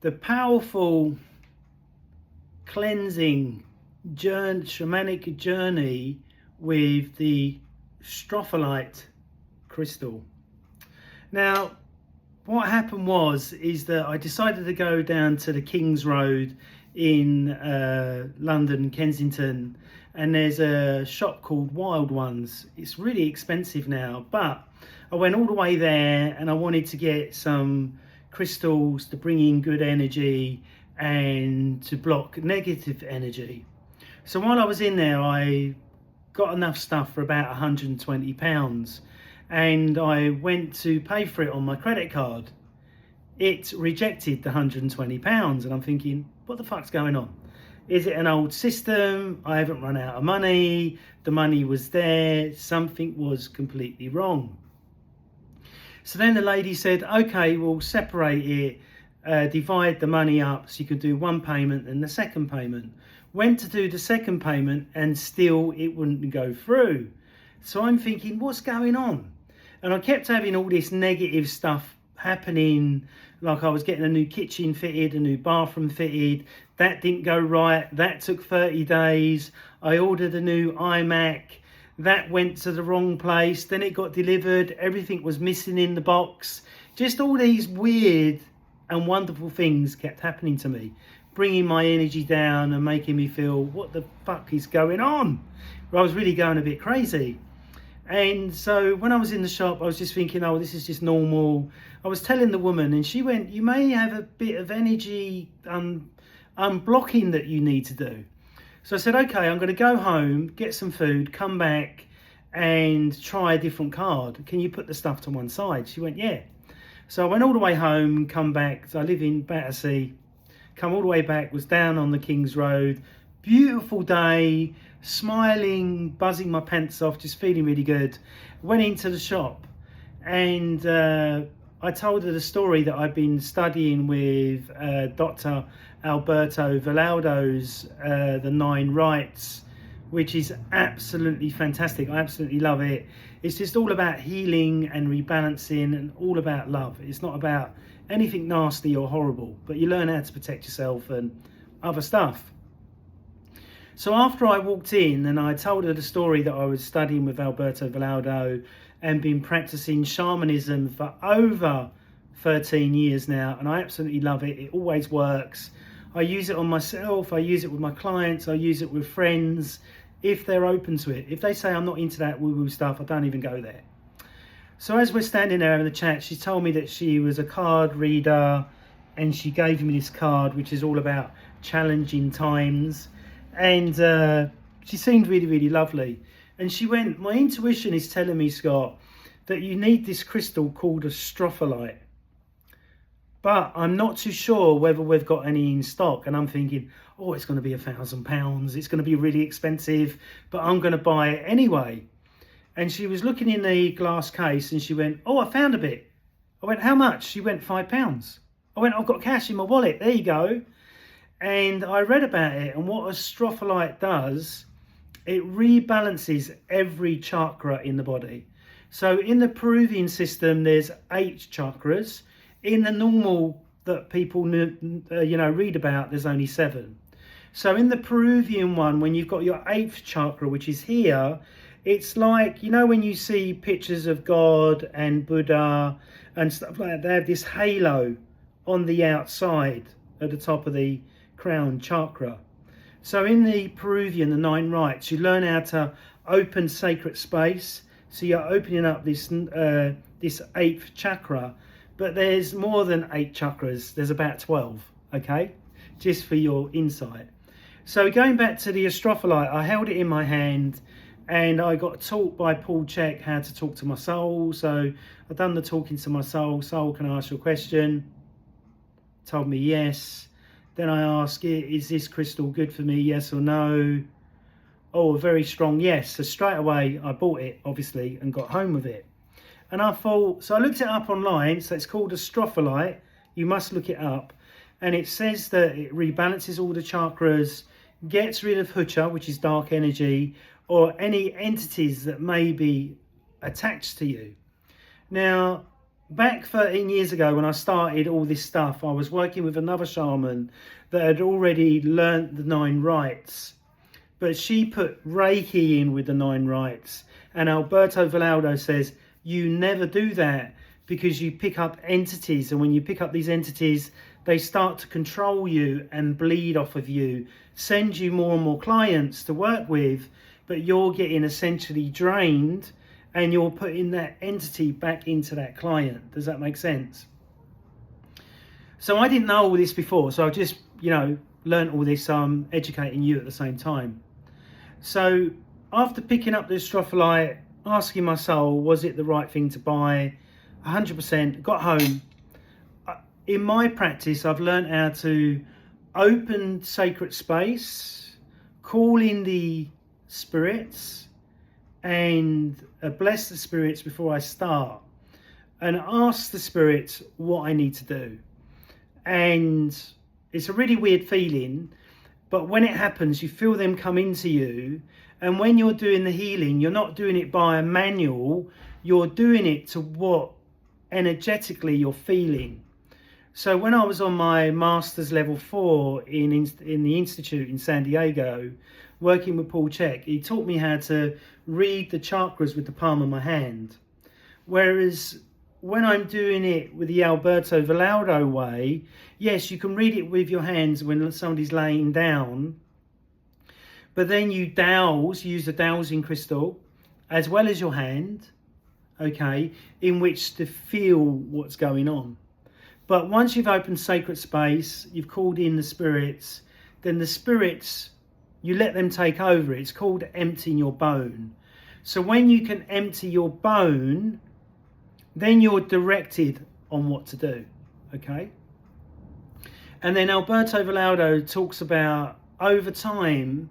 the powerful cleansing shamanic journey with the Astrophyllite crystal. Now, what happened is that I decided to go down to the King's Road in London, Kensington, and there's a shop called Wild Ones. It's really expensive now, but I went all the way there and I wanted to get some crystals to bring in good energy and to block negative energy. So while I was in there, I got enough stuff for about £120, and I went to pay for it on my credit card. It rejected the £120, and I'm thinking, what the fuck's going on? Is it an old system? I haven't run out of money. The money was there. Something was completely wrong. So then the lady said, okay, we'll separate it, divide the money up so you can do one payment and the second payment. Went to do the second payment and still it wouldn't go through. So I'm thinking, what's going on? And I kept having all this negative stuff happening, like I was getting a new kitchen fitted, a new bathroom fitted. That didn't go right. That took 30 days. I ordered a new iMac. That went to the wrong place. Then it got delivered. Everything was missing in the box. Just all these weird and wonderful things kept happening to me, bringing my energy down and making me feel, what the fuck is going on? I was really going a bit crazy. And so when I was in the shop, I was just thinking, oh, this is just normal. I was telling the woman, and she went, you may have a bit of energy unblocking that you need to do. So I said, okay, I'm going to go home, get some food, come back and try a different card. Can you put the stuff to one side? She went, yeah. So I went all the way home, come back. So I live in Battersea. Come all the way back, was down on the King's Road. Beautiful day, smiling, buzzing my pants off, just feeling really good. Went into the shop and I told her the story that I've been studying with Dr. Alberto Villoldo's The 9 Rites, which is absolutely fantastic. I absolutely love it. It's just all about healing and rebalancing and all about love. It's not about anything nasty or horrible, but you learn how to protect yourself and other stuff. So after I walked in and I told her the story that I was studying with Alberto Villoldo and been practicing shamanism for over 13 years now, and I absolutely love it. It always works. I use it on myself, I use it with my clients, I use it with friends, if they're open to it. If they say I'm not into that woo-woo stuff, I don't even go there. So as we're standing there having a chat, she told me that she was a card reader and she gave me this card which is all about challenging times. And she seemed really, really lovely. And she went, my intuition is telling me, Scott, that you need this crystal called Astrophyllite. But I'm not too sure whether we've got any in stock. And I'm thinking, oh, it's going to be £1,000. It's going to be really expensive, but I'm going to buy it anyway. And she was looking in the glass case and she went, oh, I found a bit. I went, how much? She went, £5. I went, I've got cash in my wallet. There you go. And I read about it, and what Astrophyllite does, it rebalances every chakra in the body. So in the Peruvian system, there's 8 chakras. In the normal that people read about, there's only 7. So in the Peruvian one, when you've got your 8th chakra, which is here, it's like, you know, when you see pictures of God and Buddha and stuff like that, they have this halo on the outside at the top of the crown chakra. So in the Peruvian, the 9 rites, you learn how to open sacred space. So you're opening up this 8th chakra, but there's more than 8 chakras. There's about 12, okay? Just for your insight. So going back to the Astrophyllite, I held it in my hand and I got taught by Chek how to talk to my soul. So I've done the talking to my soul. Soul, can I ask you a question? Told me yes. Then I asked, is this crystal good for me, yes or no? Oh, a very strong yes. So straight away, I bought it, obviously, and got home with it. And I thought, so I looked it up online. So it's called Astrophyllite. You must look it up. And it says that it rebalances all the chakras, gets rid of H.E.K, which is dark energy, or any entities that may be attached to you. Now, back 13 years ago when I started all this stuff, I was working with another shaman that had already learnt the 9 rites, but she put Reiki in with the 9 rites. And Alberto Villoldo says, you never do that because you pick up entities, and when you pick up these entities, they start to control you and bleed off of you, send you more and more clients to work with, but you're getting essentially drained and you're putting that entity back into that client. Does that make sense? So I didn't know all this before, so I just, learned all this. So I'm educating you at the same time. So after picking up the Astrophyllite, asking my soul, was it the right thing to buy? 100%. Got home. In my practice, I've learned how to open sacred space, call in the spirits, and bless the spirits before I start, and ask the spirits what I need to do. And it's a really weird feeling, but when it happens, you feel them come into you. And when you're doing the healing, you're not doing it by a manual, you're doing it to what energetically you're feeling. So when I was on my master's level 4 in the Institute in San Diego, working with C.H.E.K, he taught me how to read the chakras with the palm of my hand. Whereas when I'm doing it with the Alberto Villoldo way, yes, you can read it with your hands when somebody's laying down, but then you use the dowsing crystal as well as your hand, okay, in which to feel what's going on. But once you've opened sacred space, you've called in the spirits, then the spirits, you let them take over. It's called emptying your bone. So when you can empty your bone, then you're directed on what to do, okay? And then Alberto Villoldo talks about, over time,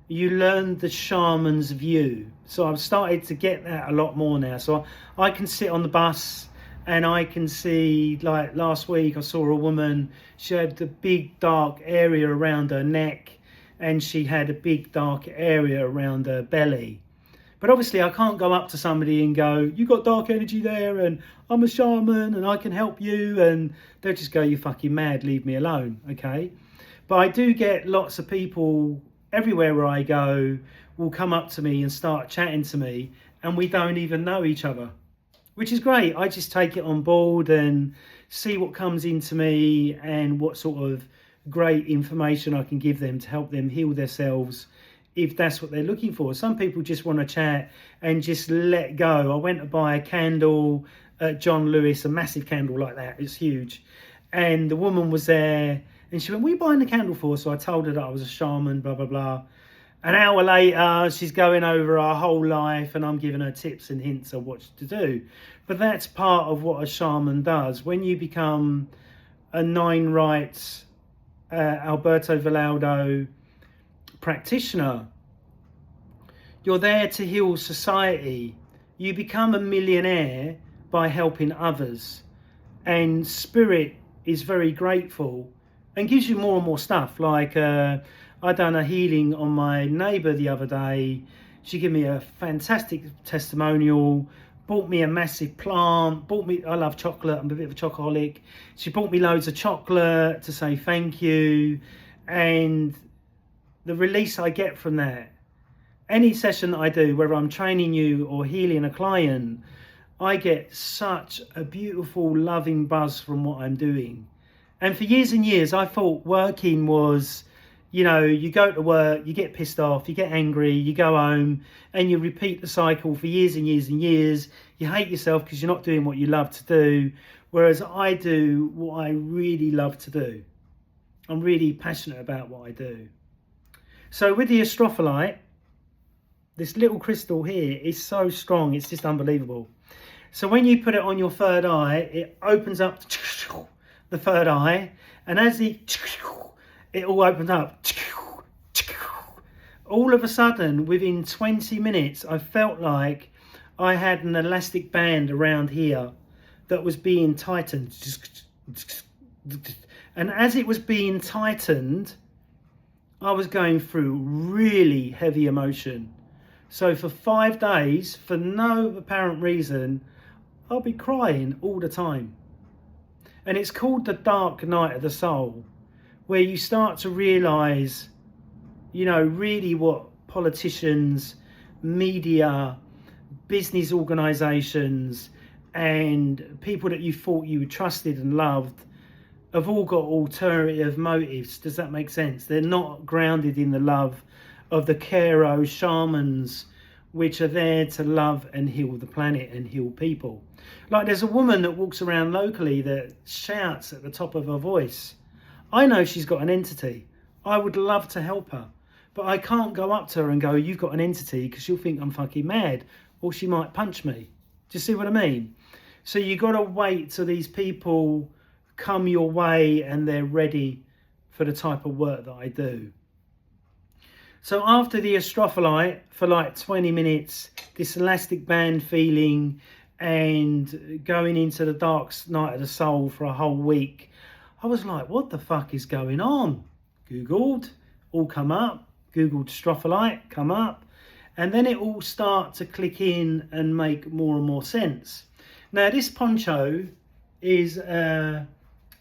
you learn the shaman's view. So I've started to get that a lot more now. So I can sit on the bus and I can see, like last week I saw a woman, she had a big dark area around her neck and she had a big dark area around her belly. But obviously I can't go up to somebody and go, you got dark energy there and I'm a shaman and I can help you, and they'll just go, you fucking mad, leave me alone, okay? But I do get lots of people everywhere where I go will come up to me and start chatting to me, and we don't even know each other, which is great. I just take it on board and see what comes into me and what sort of great information I can give them to help them heal themselves if that's what they're looking for. Some people just want to chat and just let go. I went to buy a candle at John Lewis, a massive candle like that, it's huge, and the woman was there and she went, what are you buying the candle for? So I told her that I was a shaman, blah blah blah. An hour later she's going over our whole life and I'm giving her tips and hints of what to do. But that's part of what a shaman does. When you become a 9 rites Alberto Villoldo practitioner, you're there to heal society. You become a millionaire by helping others, and spirit is very grateful and gives you more and more stuff. Like I done a healing on my neighbour the other day. She gave me a fantastic testimonial, bought me a massive plant, I love chocolate, I'm a bit of a chocoholic. She bought me loads of chocolate to say thank you, and the release I get from that, any session that I do, whether I'm training you or healing a client, I get such a beautiful loving buzz from what I'm doing. And for years and years I thought working was, you go to work, you get pissed off, you get angry, you go home and you repeat the cycle for years and years and years. You hate yourself because you're not doing what you love to do, whereas I do what I really love to do. I'm really passionate about what I do. So with the Astrophyllite, this little crystal here is so strong, it's just unbelievable. So when you put it on your third eye, it opens up the third eye, and as it all opens up, all of a sudden, within 20 minutes, I felt like I had an elastic band around here that was being tightened. And as it was being tightened, I was going through really heavy emotion. So for 5 days, for no apparent reason, I'll be crying all the time. And it's called the dark night of the soul, where you start to realise, you know, really what politicians, media, business organisations and people that you thought you trusted and loved have all got alternative motives. Does that make sense? They're not grounded in the love of the Kero shamans, which are there to love and heal the planet and heal people. Like there's a woman that walks around locally that shouts at the top of her voice. I know she's got an entity. I would love to help her, but I can't go up to her and go, you've got an entity, because she'll think I'm fucking mad, or she might punch me. Do you see what I mean? So you got to wait till these people come your way and they're ready for the type of work that I do. So after the Astrophyllite, for like 20 minutes, this elastic band feeling and going into the dark night of the soul for a whole week, I was like, what the fuck is going on? Googled, all come up. Googled Astrophyllite, come up. And then it all start to click in and make more and more sense. Now this poncho is a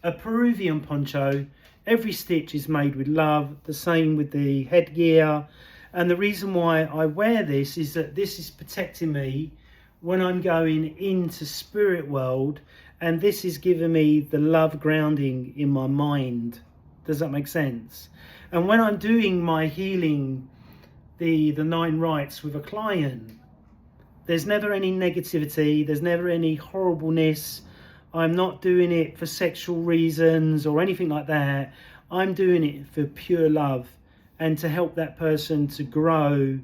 Peruvian poncho. Every stitch is made with love, the same with the headgear. And the reason why I wear this is that this is protecting me when I'm going into spirit world, and this is giving me the love grounding in my mind. Does that make sense? And when I'm doing my healing, the 9 rites with a client, there's never any negativity, there's never any horribleness. I'm not doing it for sexual reasons or anything like that. I'm doing it for pure love and to help that person to grow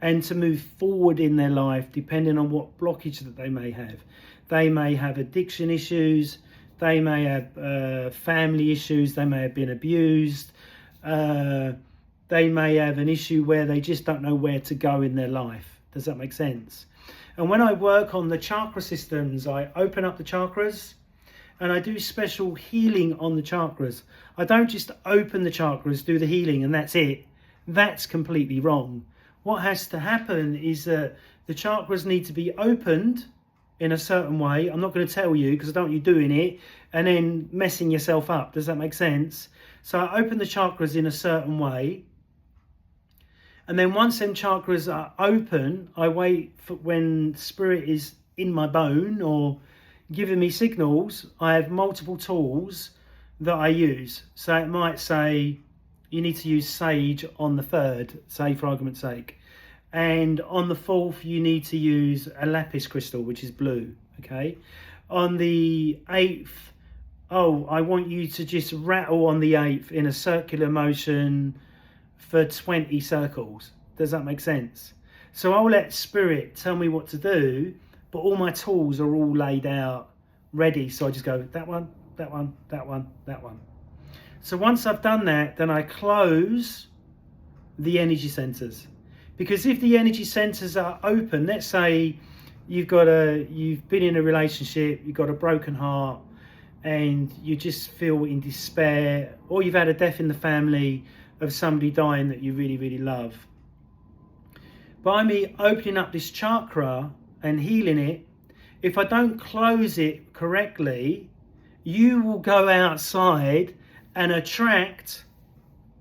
and to move forward in their life, depending on what blockage that they may have. They may have addiction issues, they may have family issues, they may have been abused, they may have an issue where they just don't know where to go in their life. Does that make sense? And when I work on the chakra systems, I open up the chakras and I do special healing on the chakras. I don't just open the chakras, do the healing and that's it. That's completely wrong. What has to happen is that the chakras need to be opened in a certain way. I'm not going to tell you because I don't want you doing it and then messing yourself up. Does that make sense? So I open the chakras in a certain way. And then once them chakras are open, I wait for when spirit is in my bone or giving me signals. I have multiple tools that I use. So it might say you need to use sage on the 3rd, say for argument's sake. And on the 4th, you need to use a lapis crystal, which is blue, okay? On the 8th, I want you to just rattle on the 8th in a circular motion for 20 circles. Does that make sense? So I'll let spirit tell me what to do, but all my tools are all laid out ready. So I just go that one, that one, that one, that one. So once I've done that, then I close the energy centers. Because if the energy centers are open, let's say you've been in a relationship, you've got a broken heart and you just feel in despair, or you've had a death in the family of somebody dying that you really, really love. By me opening up this chakra and healing it, if I don't close it correctly, you will go outside and attract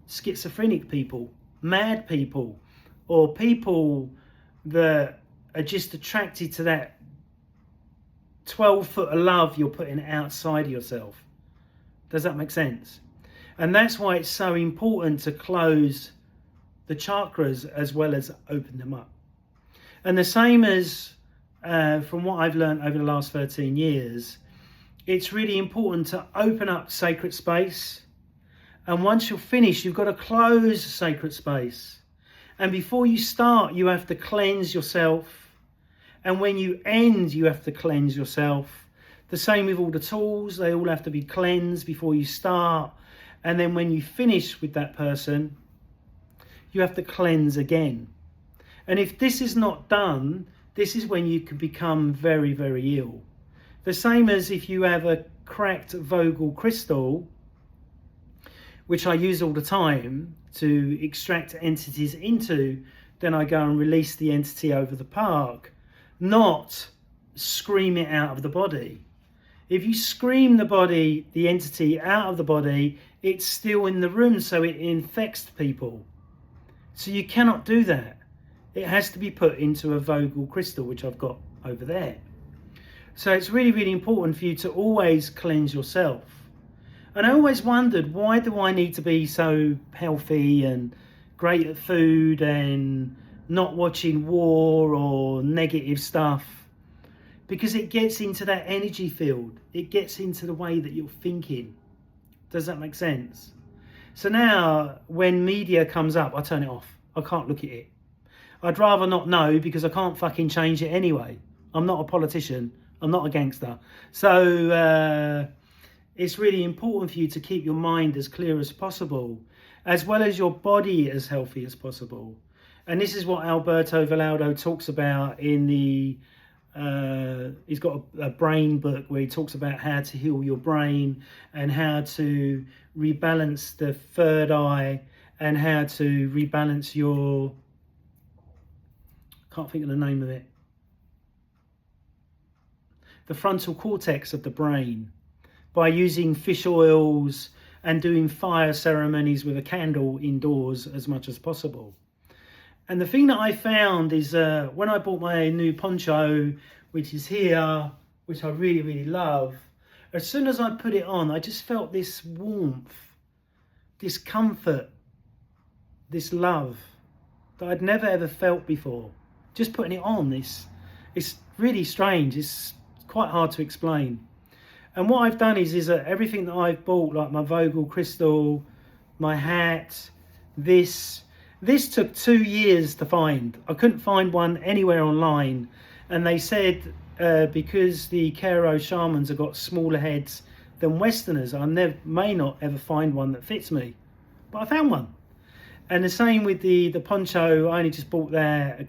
schizophrenic people, mad people, or people that are just attracted to that 12 foot of love you're putting outside yourself. Does that make sense? And that's why it's so important to close the chakras as well as open them up. And the same as from what I've learned over the last 13 years, it's really important to open up sacred space. And once you're finished, you've got to close sacred space. And before you start, you have to cleanse yourself. And when you end, you have to cleanse yourself. The same with all the tools. They all have to be cleansed before you start. And then when you finish with that person, you have to cleanse again. And if this is not done, this is when you can become very, very ill. The same as if you have a cracked Vogel crystal, which I use all the time to extract entities into, then I go and release the entity over the park, not scream it out of the body. If you scream the body, the entity out of the body, it's still in the room, so it infects people. So you cannot do that. It has to be put into a Vogel crystal, which I've got over there. So it's really, really important for you to always cleanse yourself. And I always wondered, why do I need to be so healthy and great at food and not watching war or negative stuff? Because it gets into that energy field. It gets into the way that you're thinking. Does that make sense? So now when media comes up, I turn it off. I can't look at it. I'd rather not know, because I can't fucking change it anyway. I'm not a politician. I'm not a gangster. So it's really important for you to keep your mind as clear as possible, as well as your body as healthy as possible. And this is what Alberto Villoldo talks about in the he's got a brain book where he talks about how to heal your brain and how to rebalance the third eye and how to rebalance your, can't think of the name of it, the frontal cortex of the brain, by using fish oils and doing fire ceremonies with a candle indoors as much as possible. And the thing that I found is when I bought my new poncho, which is here, which I really, really love, as soon as I put it on, I just felt this warmth, this comfort, this love that I'd never ever felt before. Just putting it on, it's really strange. It's quite hard to explain. And what I've done is that everything that I've bought, like my Vogel crystal, my hat, this took 2 years to find. I couldn't find one anywhere online. And they said because the Kero shamans have got smaller heads than Westerners, I may not ever find one that fits me. But I found one. And the same with the poncho. I only just bought that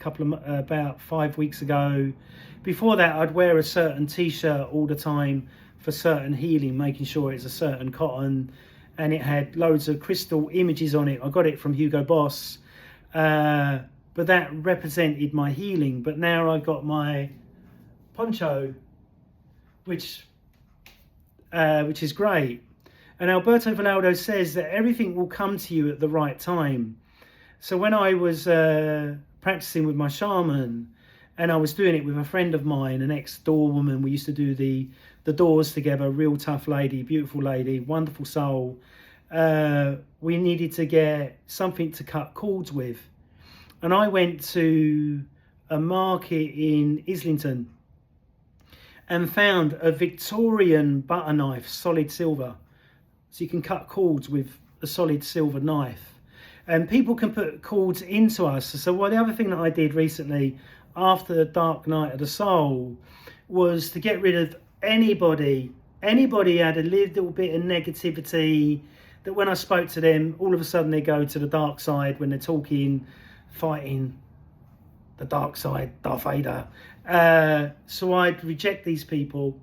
about 5 weeks ago. Before that, I'd wear a certain t-shirt all the time for certain healing, making sure it's a certain cotton, and it had loads of crystal images on it. I got it from Hugo Boss, but that represented my healing. But now I've got my poncho, which is great. And Alberto Villoldo says that everything will come to you at the right time. So when I was practicing with my shaman, and I was doing it with a friend of mine, an ex-door woman, we used to do the doors together, real tough lady, beautiful lady, wonderful soul. We needed to get something to cut cords with. And I went to a market in Islington and found a Victorian butter knife, solid silver. So you can cut cords with a solid silver knife. And people can put cords into us. So the other thing that I did recently, after the dark night of the soul, was to get rid of anybody had a little bit of negativity, that when I spoke to them, all of a sudden they go to the dark side when they're talking, fighting the dark side, Darth Vader. So I'd reject these people,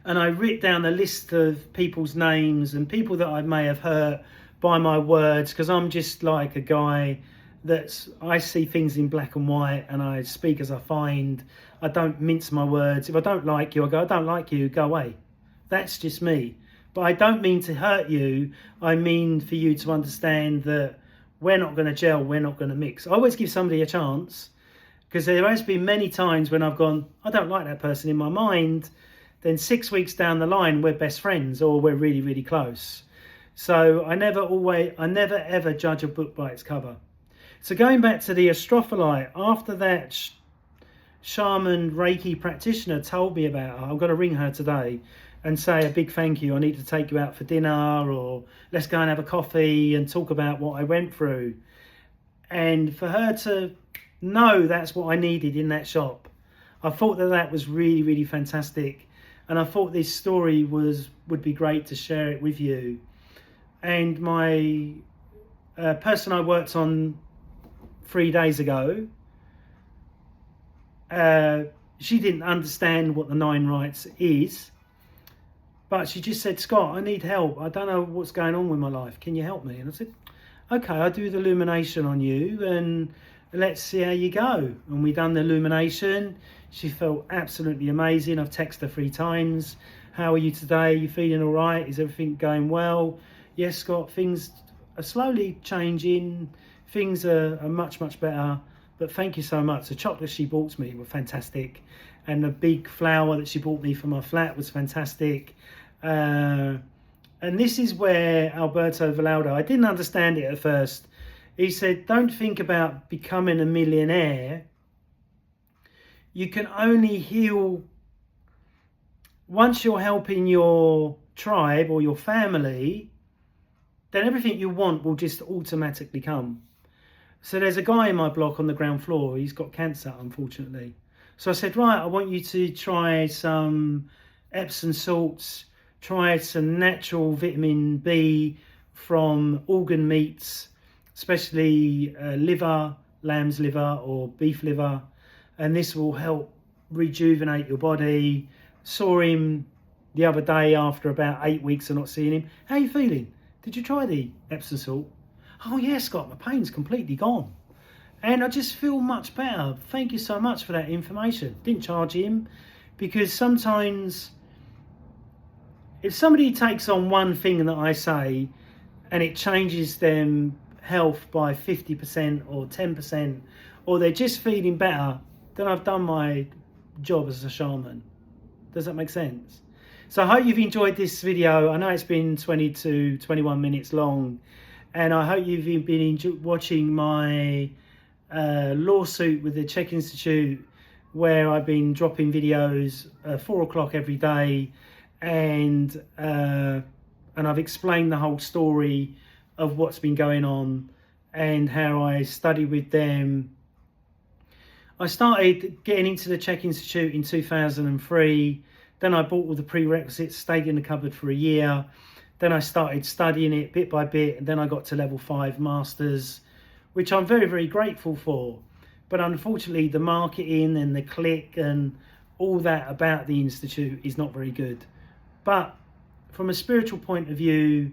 and I wrote down a list of people's names and people that I may have hurt by my words, because I'm just like a guy I see things in black and white, and I speak as I find. I don't mince my words. If I don't like you, I go, I don't like you, go away. That's just me. But I don't mean to hurt you. I mean for you to understand that we're not going to gel, we're not going to mix. I always give somebody a chance, because there has been many times when I've gone, I don't like that person in my mind. Then 6 weeks down the line, we're best friends, or we're really, really close. So I never ever judge a book by its cover. So going back to the Astrophyllite, after that shaman Reiki practitioner told me about her, I'm going to ring her today and say a big thank you. I need to take you out for dinner, or let's go and have a coffee and talk about what I went through. And for her to know that's what I needed in that shop, I thought that was really, really fantastic. And I thought this story would be great to share it with you. And my person I worked on 3 days ago, she didn't understand what the 9 rights is, but she just said, Scott, I need help. I don't know what's going on with my life. Can you help me? And I said, okay, I'll do the illumination on you and let's see how you go. And we done the illumination. She felt absolutely amazing. I've texted her 3 times. How are you today? You feeling all right? Is everything going well? Yes, Scott, things are slowly changing. Things are much, much better. But thank you so much. The chocolates she bought me were fantastic. And the big flower that she bought me for my flat was fantastic. And this is where Alberto Vallaldo, I didn't understand it at first. He said, don't think about becoming a millionaire. You can only heal once you're helping your tribe or your family, then everything you want will just automatically come. So there's a guy in my block on the ground floor. He's got cancer, unfortunately. So I said, right, I want you to try some Epsom salts, try some natural vitamin B from organ meats, especially liver, lamb's liver or beef liver. And this will help rejuvenate your body. Saw him the other day after about 8 weeks of not seeing him. How are you feeling? Did you try the Epsom salt? Oh yeah, Scott, my pain's completely gone. And I just feel much better. Thank you so much for that information. Didn't charge him, because sometimes if somebody takes on one thing that I say and it changes them health by 50% or 10%, or they're just feeling better, then I've done my job as a shaman. Does that make sense? So I hope you've enjoyed this video. I know it's been 20 to 21 minutes long, and I hope you've been watching my lawsuit with the C.H.E.K Institute, where I've been dropping videos 4 o'clock every day, and I've explained the whole story of what's been going on and how I studied with them. I started getting into the C.H.E.K Institute in 2003. Then I bought all the prerequisites, stayed in the cupboard for a year. Then I started studying it bit by bit, and then I got to level 5 masters, which I'm very, very grateful for. But unfortunately, the marketing and the click and all that about the Institute is not very good. But from a spiritual point of view,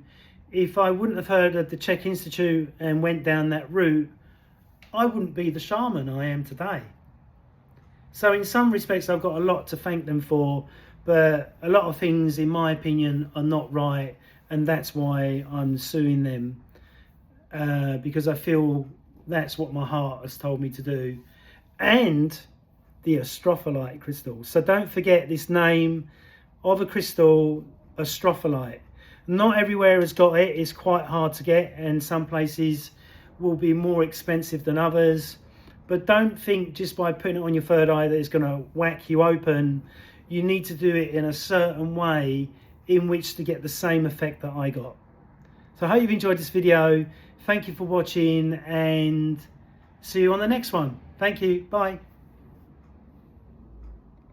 if I wouldn't have heard of the C.H.E.K Institute and went down that route, I wouldn't be the shaman I am today. So in some respects, I've got a lot to thank them for, but a lot of things, in my opinion, are not right, and that's why I'm suing them, because I feel that's what my heart has told me to do. And the Astrophyllite crystal. So don't forget this name of a crystal, Astrophyllite. Not everywhere has got it. It's quite hard to get, and some places will be more expensive than others. But don't think just by putting it on your third eye that it's going to whack you open. You need to do it in a certain way in which to get the same effect that I got. So I hope you've enjoyed this video. Thank you for watching, and see you on the next one. Thank you. Bye.